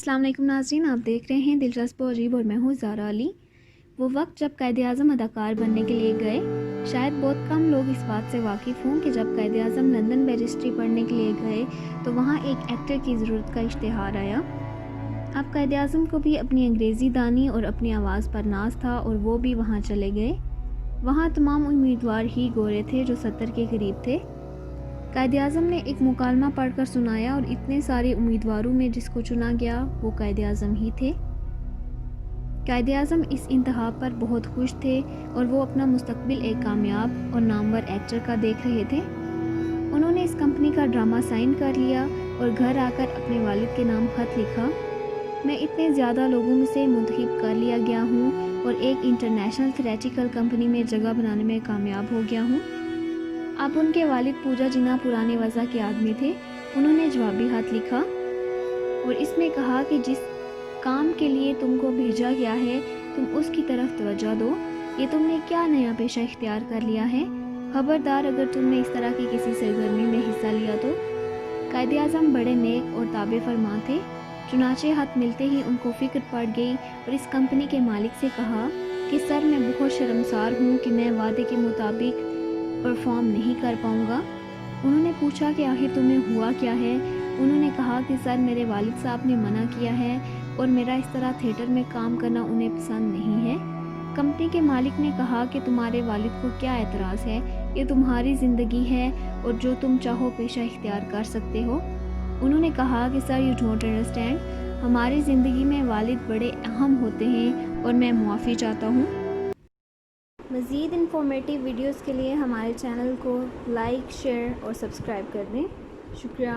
अस्सलाम वालेकुम नाज़रीन, आप देख रहे हैं दिलचस्प और अजीब और मैं हूँ ज़ारा अली। वो वक्त जब कायदे आज़म अदाकार बनने के लिए गए, शायद बहुत कम लोग इस बात से वाकिफ़ हों कि जब कायदे आज़म लंदन बैरिस्ट्री पढ़ने के लिए गए तो वहाँ एक एक्टर की ज़रूरत का इश्तिहार आया। अब कायदे आज़म को भी अपनी अंग्रेज़ी दानी और अपनी आवाज़ पर नाज था और वो भी वहाँ चले गए। वहाँ तमाम उम्मीदवार ही गोरे थे जो 70 के करीब थे। कायदे आज़म ने एक मुकालमा पढ़कर सुनाया और इतने सारे उम्मीदवारों में जिसको चुना गया वो कायदे आज़म ही थे। कायदे आज़म इस इंतखाब पर बहुत खुश थे और वो अपना मुस्तकबिल एक कामयाब और नामवर एक्टर का देख रहे थे। उन्होंने इस कंपनी का ड्रामा साइन कर लिया और घर आकर अपने वालिद के नाम खत लिखा। मैं इतने ज़्यादा लोगों में से मुंतखब कर लिया गया हूँ और एक इंटरनेशनल थिएट्रिकल कंपनी में जगह बनाने में कामयाब हो गया हूँ। अब उनके वालिद पूजा जिन्ना पुराने वज़ा के आदमी थे। उन्होंने जवाबी हाथ लिखा और इसमें कहा कि जिस काम के लिए तुमको भेजा गया है तुम उसकी तरफ तवज्जो दो। ये तुमने क्या नया पेशा इख्तियार कर लिया है? खबरदार अगर तुमने इस तरह की किसी सरगर्मी में हिस्सा लिया तो। कायदे आज़म बड़े नेक और ताबे फरमा थे। चुनाचे हाथ मिलते ही उनको फ़िक्र पड़ गई और इस कंपनी के मालिक से कहा कि सर मैं बहुत शर्मसार हूँ कि मैं वादे के मुताबिक परफॉर्म नहीं कर पाऊँगा। उन्होंने पूछा कि आखिर तुम्हें हुआ क्या है? उन्होंने कहा कि सर मेरे वालिद साहब ने मना किया है और मेरा इस तरह थिएटर में काम करना उन्हें पसंद नहीं है। कंपनी के मालिक ने कहा कि तुम्हारे वालिद को क्या एतराज़ है, ये तुम्हारी ज़िंदगी है और जो तुम चाहो पेशा इख्तियार कर सकते हो। उन्होंने कहा कि सर यू डोंट अंडरस्टैंड, हमारी ज़िंदगी में वालिद बड़े अहम होते हैं और मैं मुआफ़ी चाहता हूँ। मज़ीद इन्फॉर्मेटिव वीडियोज़ के लिए हमारे चैनल को लाइक, शेयर और सब्सक्राइब कर दें। शुक्रिया।